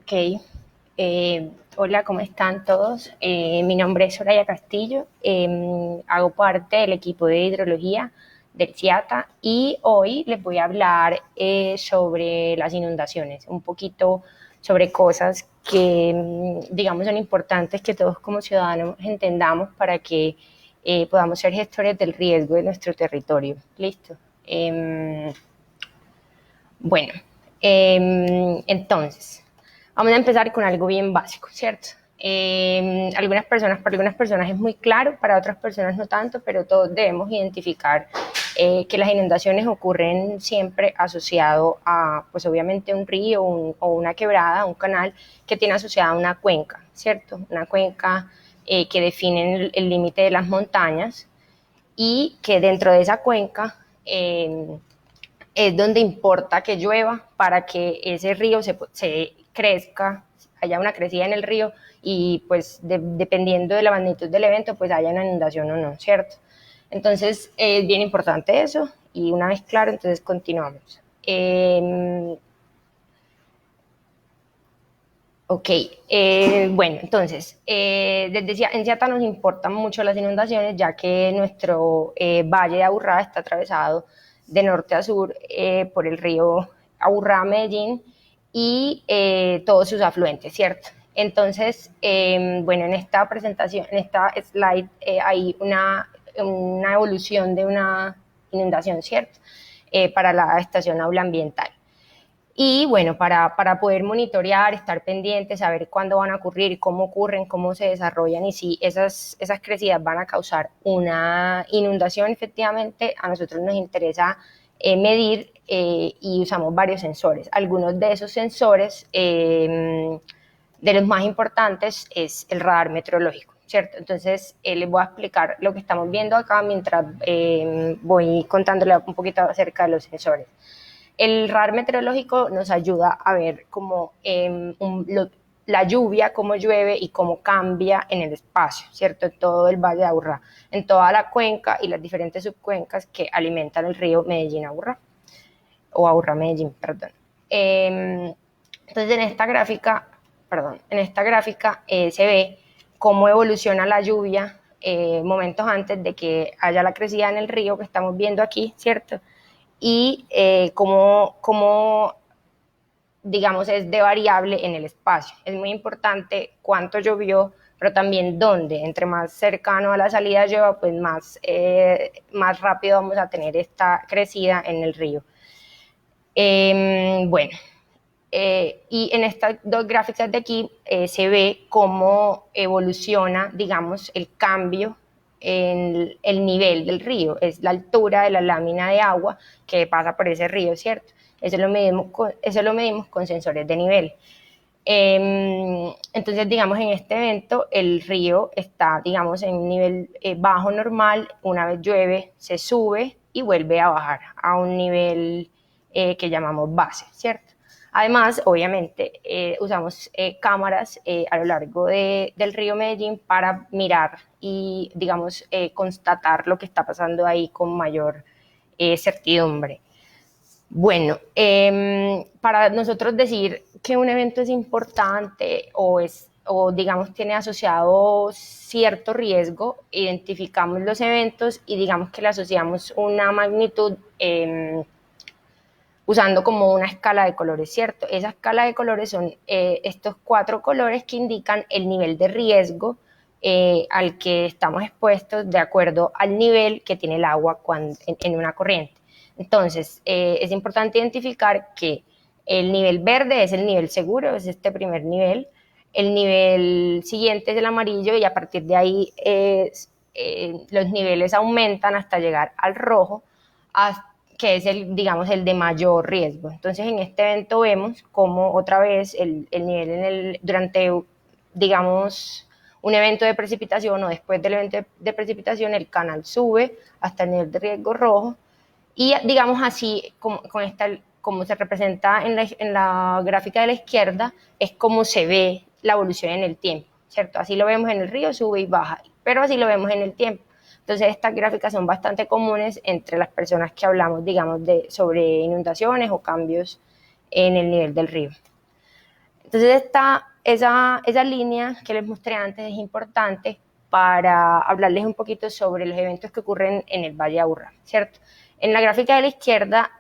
Ok, hola, ¿cómo están todos? Mi nombre es Soraya Castillo, hago parte del equipo de hidrología del CIATA y hoy les voy a hablar sobre las inundaciones, un poquito sobre cosas que, digamos, son importantes que todos como ciudadanos entendamos para que podamos ser gestores del riesgo de nuestro territorio. ¿Listo? Bueno, entonces, vamos a empezar con algo bien básico, ¿cierto? Para algunas personas es muy claro, para otras personas no tanto, pero todos debemos identificar que las inundaciones ocurren siempre asociado a, pues obviamente, un río o una quebrada, un canal que tiene asociada una cuenca, ¿cierto? Una cuenca que define el límite de las montañas y que dentro de esa cuenca es donde importa que llueva para que ese río se crezca, haya una crecida en el río y pues dependiendo de la magnitud del evento pues haya una inundación o no, ¿cierto? Entonces es bien importante eso y una vez claro, entonces continuamos. Ok, bueno, entonces, en Ciata nos importan mucho las inundaciones, ya que nuestro valle de Aburrá está atravesado de norte a sur por el río Aburrá-Medellín y todos sus afluentes, ¿cierto? Entonces, bueno, en esta presentación, en esta slide, hay una evolución de una inundación, ¿cierto? Para la estación aula ambiental. Y bueno, para poder monitorear, estar pendientes, saber cuándo van a ocurrir, cómo ocurren, cómo se desarrollan y si esas crecidas van a causar una inundación, efectivamente, a nosotros nos interesa medir y usamos varios sensores. Algunos de esos sensores, de los más importantes, es el radar meteorológico, ¿cierto? Entonces, les voy a explicar lo que estamos viendo acá mientras voy contándole un poquito acerca de los sensores. El radar meteorológico nos ayuda a ver cómo la lluvia, cómo llueve y cómo cambia en el espacio, ¿cierto? En todo el Valle de Aburrá, en toda la cuenca y las diferentes subcuencas que alimentan el río Medellín-Aburrá, o Aburrá-Medellín, perdón. Entonces, en esta gráfica se ve cómo evoluciona la lluvia momentos antes de que haya la crecida en el río que estamos viendo aquí, ¿cierto? Y cómo, digamos, es de variable en el espacio. Es muy importante cuánto llovió, pero también dónde. Entre más cercano a la salida llueva, pues más rápido vamos a tener esta crecida en el río. Bueno, y en estas dos gráficas de aquí se ve cómo evoluciona, digamos, el cambio en el nivel del río, es la altura de la lámina de agua que pasa por ese río, ¿cierto? Eso lo medimos con sensores de nivel. Entonces, digamos, en este evento el río está, digamos, en un nivel bajo normal, una vez llueve se sube y vuelve a bajar a un nivel que llamamos base, ¿cierto? Además, obviamente, usamos cámaras a lo largo del río Medellín para mirar y, digamos, constatar lo que está pasando ahí con mayor certidumbre. Bueno, para nosotros decir que un evento es importante o digamos tiene asociado cierto riesgo, identificamos los eventos y digamos que le asociamos una magnitud usando como una escala de colores, ¿cierto? Esa escala de colores son estos 4 colores que indican el nivel de riesgo al que estamos expuestos de acuerdo al nivel que tiene el agua en una corriente. Entonces, es importante identificar que el nivel verde es el nivel seguro, es este primer nivel. El nivel siguiente es el amarillo y a partir de ahí los niveles aumentan hasta llegar al rojo, que es digamos, el de mayor riesgo. Entonces, en este evento vemos cómo otra vez el nivel durante, digamos, un evento de precipitación o después del evento de precipitación, el canal sube hasta el nivel de riesgo rojo y, digamos así, como se representa en la gráfica de la izquierda, es como se ve la evolución en el tiempo, ¿cierto? Así lo vemos en el río, sube y baja, pero así lo vemos en el tiempo. Entonces, estas gráficas son bastante comunes entre las personas que hablamos, digamos, sobre inundaciones o cambios en el nivel del río. Entonces esa línea que les mostré antes es importante para hablarles un poquito sobre los eventos que ocurren en el Valle de Aburrá, ¿cierto? En la gráfica de la izquierda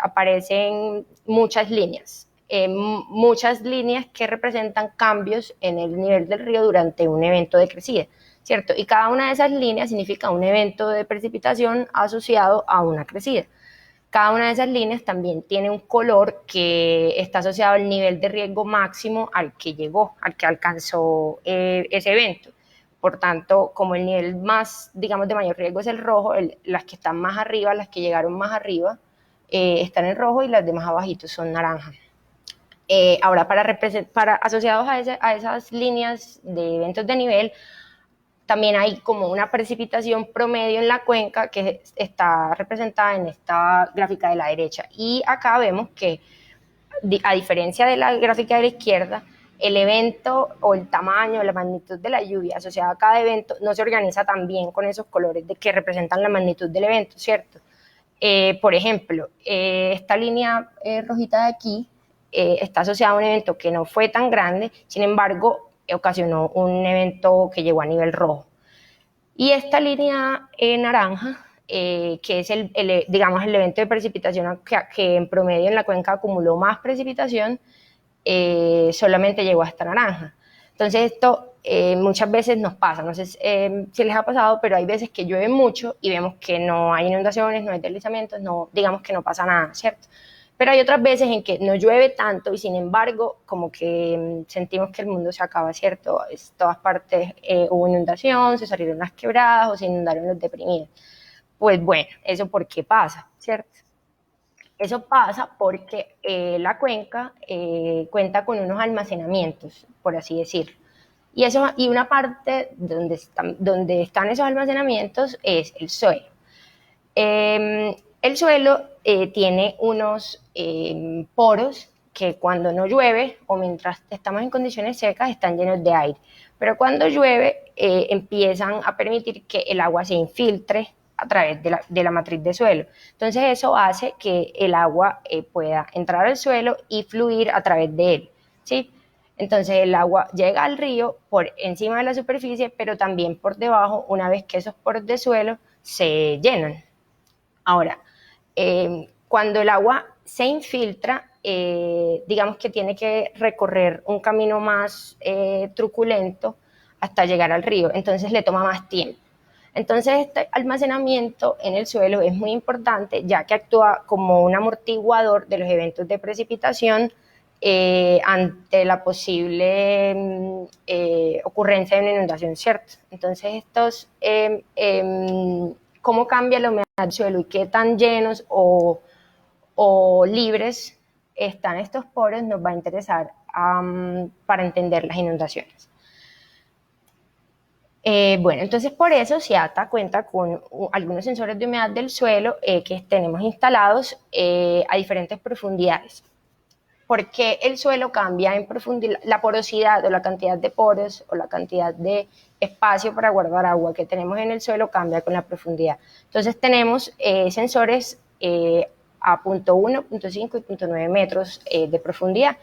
aparecen muchas líneas que representan cambios en el nivel del río durante un evento de crecida, ¿cierto? Y cada una de esas líneas significa un evento de precipitación asociado a una crecida. Cada una de esas líneas también tiene un color que está asociado al nivel de riesgo máximo al que llegó, al que alcanzó ese evento. Por tanto, como el nivel más, digamos, de mayor riesgo es el rojo, las que están más arriba, las que llegaron más arriba, están en rojo y las de más abajito son naranja. Ahora, asociados a esas líneas de eventos de nivel, también hay como una precipitación promedio en la cuenca que está representada en esta gráfica de la derecha. Y acá vemos que, a diferencia de la gráfica de la izquierda, el evento o el tamaño, la magnitud de la lluvia asociada a cada evento no se organiza tan bien con esos colores que representan la magnitud del evento, ¿cierto? Por ejemplo, esta línea rojita de aquí está asociada a un evento que no fue tan grande, sin embargo, ocasionó un evento que llegó a nivel rojo. Y esta línea naranja, que es digamos, el evento de precipitación que en promedio en la cuenca acumuló más precipitación, solamente llegó hasta naranja. Entonces esto muchas veces nos pasa, no sé si les ha pasado, pero hay veces que llueve mucho y vemos que no hay inundaciones, no hay deslizamientos, digamos que no pasa nada, ¿cierto? Pero hay otras veces en que no llueve tanto y sin embargo como que sentimos que el mundo se acaba, ¿cierto? En todas partes hubo inundación, se salieron las quebradas o se inundaron los deprimidos. Pues bueno, ¿eso por qué pasa, cierto? Eso pasa porque la cuenca cuenta con unos almacenamientos, por así decirlo. Y una parte donde están esos almacenamientos es el suelo. El suelo tiene unos poros que cuando no llueve o mientras estamos en condiciones secas están llenos de aire. Pero cuando llueve empiezan a permitir que el agua se infiltre a través de la matriz de suelo. Entonces eso hace que el agua pueda entrar al suelo y fluir a través de él, ¿sí? Entonces el agua llega al río por encima de la superficie, pero también por debajo una vez que esos poros de suelo se llenan. Ahora, cuando el agua se infiltra, digamos que tiene que recorrer un camino más truculento hasta llegar al río, entonces le toma más tiempo. Entonces este almacenamiento en el suelo es muy importante ya que actúa como un amortiguador de los eventos de precipitación ante la posible ocurrencia de una inundación, ¿cierto? Entonces cómo cambia la humedad del suelo y qué tan llenos o libres están estos poros nos va a interesar para entender las inundaciones. Bueno, entonces por eso SEATA cuenta con algunos sensores de humedad del suelo que tenemos instalados a diferentes profundidades. Porque el suelo cambia en profundidad, la porosidad o la cantidad de poros o la cantidad de espacio para guardar agua que tenemos en el suelo cambia con la profundidad. Entonces tenemos sensores a 0.1, 0.5 y 0.9 metros de profundidad.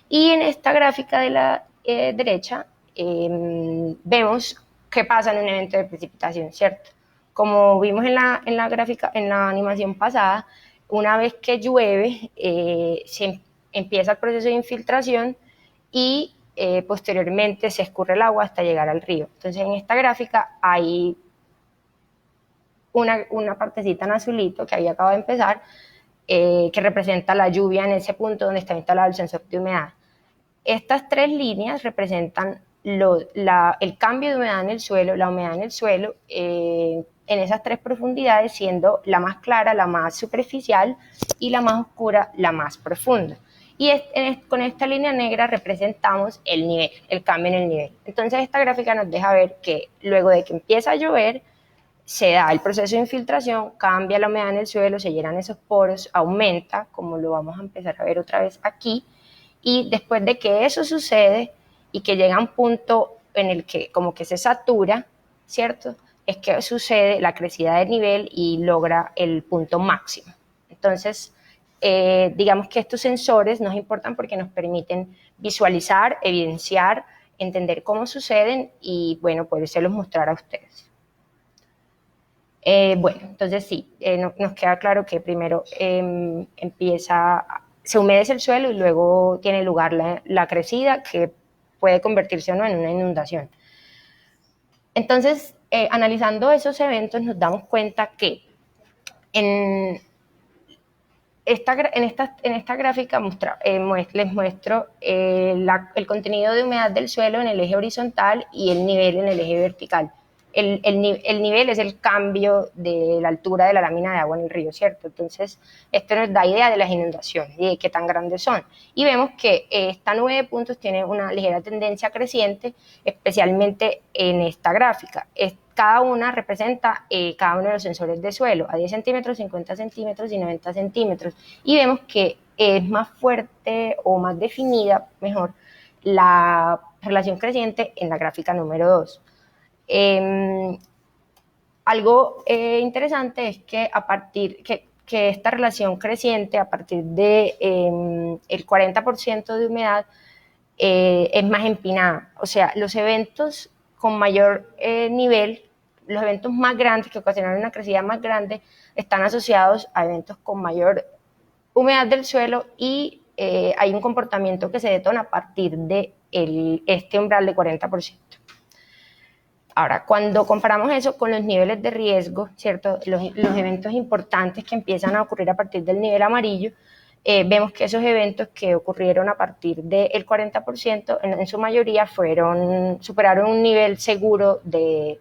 Y en esta gráfica de la derecha vemos qué pasa en un evento de precipitación, ¿cierto? Como vimos en la gráfica, en la animación pasada, una vez que llueve, se empieza el proceso de infiltración y posteriormente se escurre el agua hasta llegar al río. Entonces en esta gráfica hay una partecita en azulito que ahí acaba de empezar, que representa la lluvia en ese punto donde está instalado el sensor de humedad. Estas tres líneas representan el cambio de humedad en el suelo, la humedad en el suelo, en esas tres profundidades, siendo la más clara la más superficial y la más oscura la más profunda. Y con esta línea negra representamos el nivel, el cambio en el nivel. Entonces esta gráfica nos deja ver que luego de que empieza a llover, se da el proceso de infiltración, cambia la humedad en el suelo, se llenan esos poros, aumenta, como lo vamos a empezar a ver otra vez aquí, y después de que eso sucede y que llega a un punto en el que como que se satura, ¿cierto? Es que sucede la crecida de nivel y logra el punto máximo. Entonces, digamos que estos sensores nos importan porque nos permiten visualizar, evidenciar, entender cómo suceden y, bueno, podérselos mostrar a ustedes. Bueno, entonces sí, nos queda claro que primero se humedece el suelo y luego tiene lugar la crecida que puede convertirse o no en una inundación. Entonces, analizando esos eventos nos damos cuenta que en esta gráfica les muestro el contenido de humedad del suelo en el eje horizontal y el nivel en el eje vertical. El nivel es el cambio de la altura de la lámina de agua en el río, ¿cierto? Entonces, esto nos da idea de las inundaciones y de qué tan grandes son. Y vemos que esta nube de puntos tiene una ligera tendencia creciente, especialmente en esta gráfica. Cada una representa cada uno de los sensores de suelo, a 10 centímetros, 50 centímetros y 90 centímetros. Y vemos que es más fuerte o más definida, mejor, la relación creciente en la gráfica número 2. Algo interesante es que que esta relación creciente a partir de el 40% de humedad es más empinada. O sea, los eventos con mayor nivel, los eventos más grandes que ocasionan una crecida más grande, están asociados a eventos con mayor humedad del suelo y hay un comportamiento que se detona a partir de este umbral de 40%. Ahora, cuando comparamos eso con los niveles de riesgo, ¿cierto? Los eventos importantes que empiezan a ocurrir a partir del nivel amarillo, vemos que esos eventos que ocurrieron a partir del 40%, en su mayoría superaron un nivel seguro de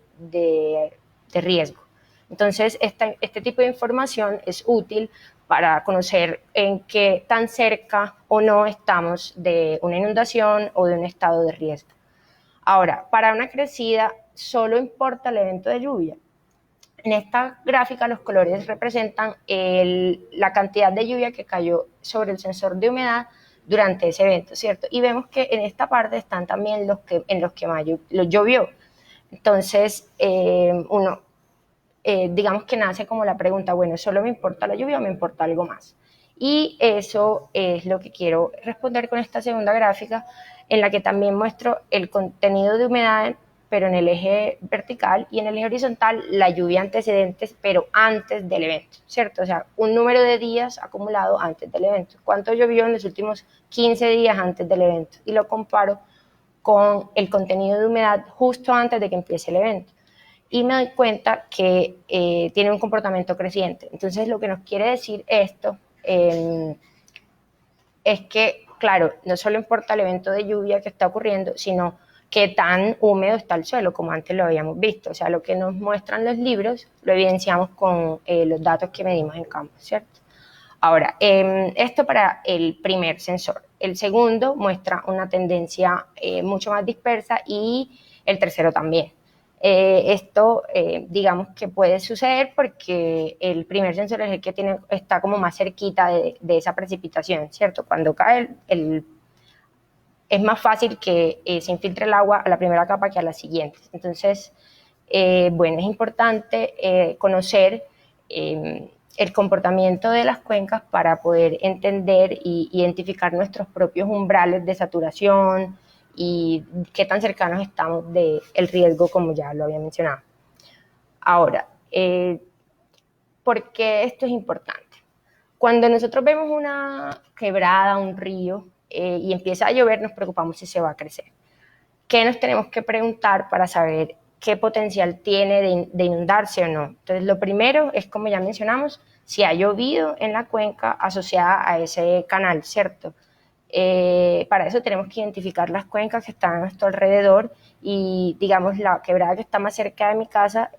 riesgo. Entonces, este tipo de información es útil para conocer en qué tan cerca o no estamos de una inundación o de un estado de riesgo. Ahora, para una crecida solo importa el evento de lluvia. En esta gráfica los colores representan la cantidad de lluvia que cayó sobre el sensor de humedad durante ese evento, ¿cierto? Y vemos que en esta parte están también en los que más llovió. Entonces, digamos que nace como la pregunta, bueno, ¿solo me importa la lluvia o me importa algo más? Y eso es lo que quiero responder con esta segunda gráfica, en la que también muestro el contenido de humedad, pero en el eje vertical, y en el eje horizontal la lluvia antecedente, pero antes del evento, ¿cierto? O sea, un número de días acumulado antes del evento. ¿Cuánto llovió en los últimos 15 días antes del evento? Y lo comparo con el contenido de humedad justo antes de que empiece el evento. Y me doy cuenta que tiene un comportamiento creciente. Entonces, lo que nos quiere decir esto es que, claro, no solo importa el evento de lluvia que está ocurriendo, sino qué tan húmedo está el suelo, como antes lo habíamos visto. O sea, lo que nos muestran los libros lo evidenciamos con los datos que medimos en campo, ¿cierto? Ahora, esto para el primer sensor. El segundo muestra una tendencia mucho más dispersa y el tercero también. Digamos que puede suceder porque el primer sensor es el que está como más cerquita de esa precipitación, ¿cierto? Cuando cae es más fácil que se infiltre el agua a la primera capa que a la siguiente. Entonces, bueno, es importante conocer el comportamiento de las cuencas para poder entender e identificar nuestros propios umbrales de saturación y qué tan cercanos estamos del riesgo, como ya lo había mencionado. Ahora, ¿por qué esto es importante? Cuando nosotros vemos una quebrada, un río, y empieza a llover, nos preocupamos si se va a crecer. ¿Qué nos tenemos que preguntar para saber qué potencial tiene de inundarse o no? Entonces, lo primero es, como ya mencionamos, si ha llovido en la cuenca asociada a ese canal, ¿cierto? Para eso tenemos que identificar las cuencas que están a nuestro alrededor y, digamos, la quebrada que está más cerca de mi casa,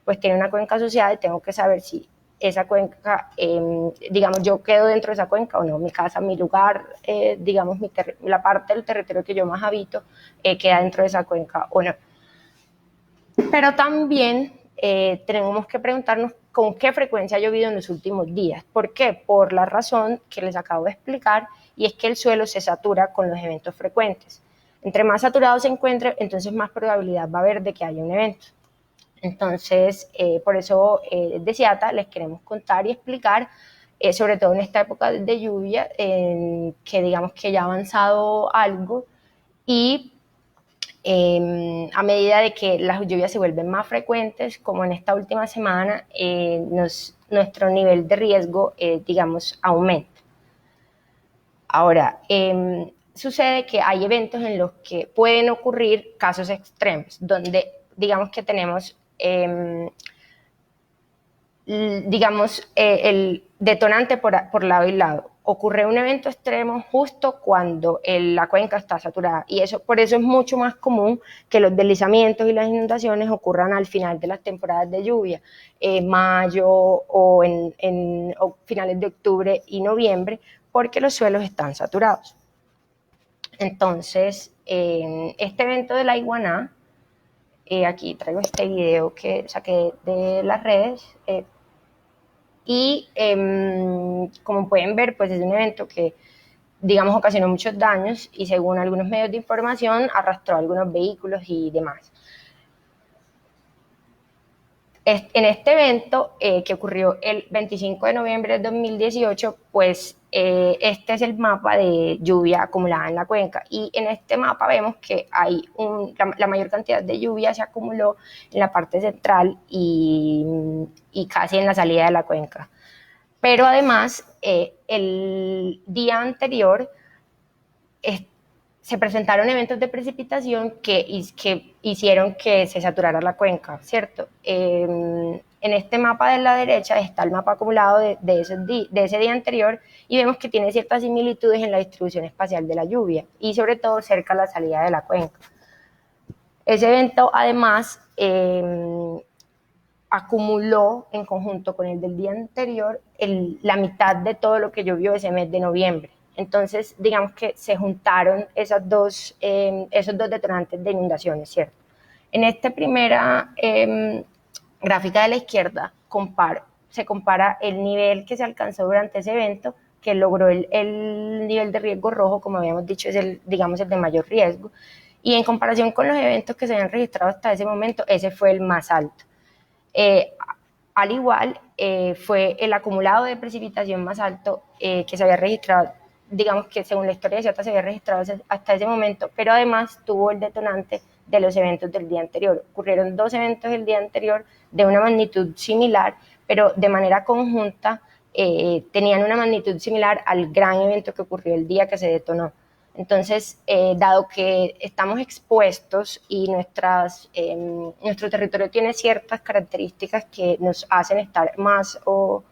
pues tiene una cuenca asociada y tengo que saber si esa cuenca, digamos, yo quedo dentro de esa cuenca o no, mi casa, mi lugar, digamos, la parte del territorio que yo más habito, queda dentro de esa cuenca o no. Pero también tenemos que preguntarnos con qué frecuencia ha llovido en los últimos días. ¿Por qué? Por la razón que les acabo de explicar, y es que el suelo se satura con los eventos frecuentes. Entre más saturado se encuentre, entonces más probabilidad va a haber de que haya un evento. Entonces, por eso desde CIATA les queremos contar y explicar sobre todo en esta época de lluvia, que digamos que ya ha avanzado algo y a medida de que las lluvias se vuelven más frecuentes, como en esta última semana, nuestro nivel de riesgo, digamos, aumenta. Ahora, sucede que hay eventos en los que pueden ocurrir casos extremos, donde digamos que tenemos, digamos, el detonante por lado y lado. Ocurre un evento extremo justo cuando la cuenca está saturada y por eso es mucho más común que los deslizamientos y las inundaciones ocurran al final de las temporadas de lluvia, mayo o o finales de octubre y noviembre, porque los suelos están saturados. Entonces, este evento de la iguaná, aquí traigo este video que saqué de las redes, y como pueden ver, pues es un evento que, digamos, ocasionó muchos daños y según algunos medios de información arrastró algunos vehículos y demás. En este evento, que ocurrió el 25 de noviembre de 2018, pues este es el mapa de lluvia acumulada en la cuenca y en este mapa vemos que hay la mayor cantidad de lluvia se acumuló en la parte central y casi en la salida de la cuenca. Pero además, el día anterior se presentaron eventos de precipitación que hicieron que se saturara la cuenca, ¿cierto? En este mapa de la derecha está el mapa acumulado de ese día anterior y vemos que tiene ciertas similitudes en la distribución espacial de la lluvia y sobre todo cerca a la salida de la cuenca. Ese evento además acumuló en conjunto con el del día anterior la mitad de todo lo que llovió ese mes de noviembre. Entonces, digamos que se juntaron esos dos detonantes de inundaciones, ¿cierto? En esta primera gráfica de la izquierda se compara el nivel que se alcanzó durante ese evento, que logró el nivel de riesgo rojo, como habíamos dicho, es digamos, el de mayor riesgo, y en comparación con los eventos que se habían registrado hasta ese momento, ese fue el más alto. Al igual, fue el acumulado de precipitación más alto que se había registrado, digamos que según la historia de Ciota se había registrado hasta ese momento, pero además tuvo el detonante de los eventos del día anterior. Ocurrieron dos eventos el día anterior de una magnitud similar, pero de manera conjunta tenían una magnitud similar al gran evento que ocurrió el día que se detonó. Entonces, dado que estamos expuestos y nuestro territorio tiene ciertas características que nos hacen estar más o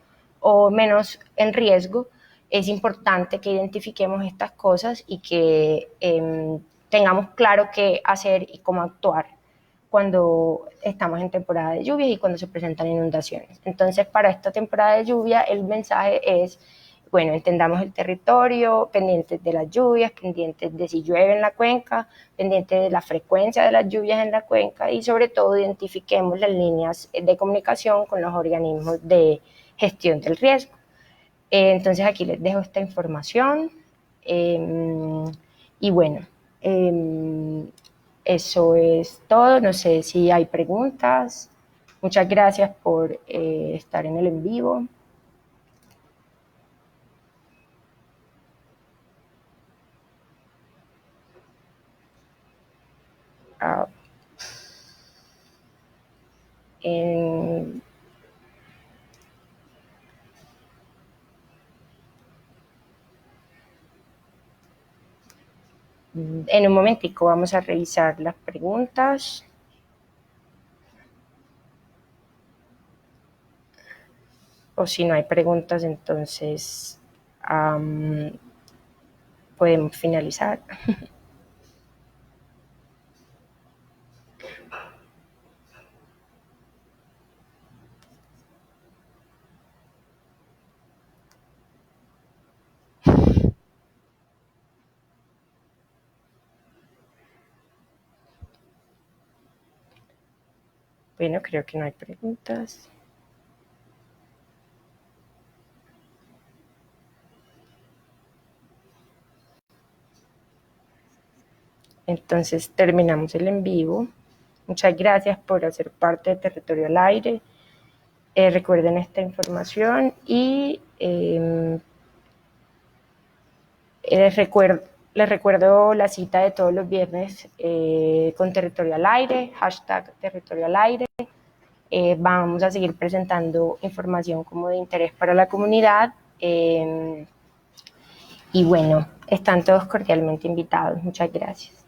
menos en riesgo, es importante que identifiquemos estas cosas y que tengamos claro qué hacer y cómo actuar cuando estamos en temporada de lluvias y cuando se presentan inundaciones. Entonces, para esta temporada de lluvia, el mensaje es: bueno, entendamos el territorio, pendientes de las lluvias, pendientes de si llueve en la cuenca, pendientes de la frecuencia de las lluvias en la cuenca y sobre todo identifiquemos las líneas de comunicación con los organismos de gestión del riesgo. Entonces aquí les dejo esta información y bueno, eso es todo. No sé si hay preguntas. Muchas gracias por estar en el en vivo. En un momentico vamos a revisar las preguntas. O si no hay preguntas, entonces podemos finalizar. Bueno, creo que no hay preguntas. Entonces terminamos el en vivo. Muchas gracias por hacer parte de Territorio al Aire. Recuerden esta información y Les recuerdo la cita de todos los viernes con Territorio al Aire, hashtag Territorio al Aire. Vamos a seguir presentando información como de interés para la comunidad. Y bueno, están todos cordialmente invitados. Muchas gracias.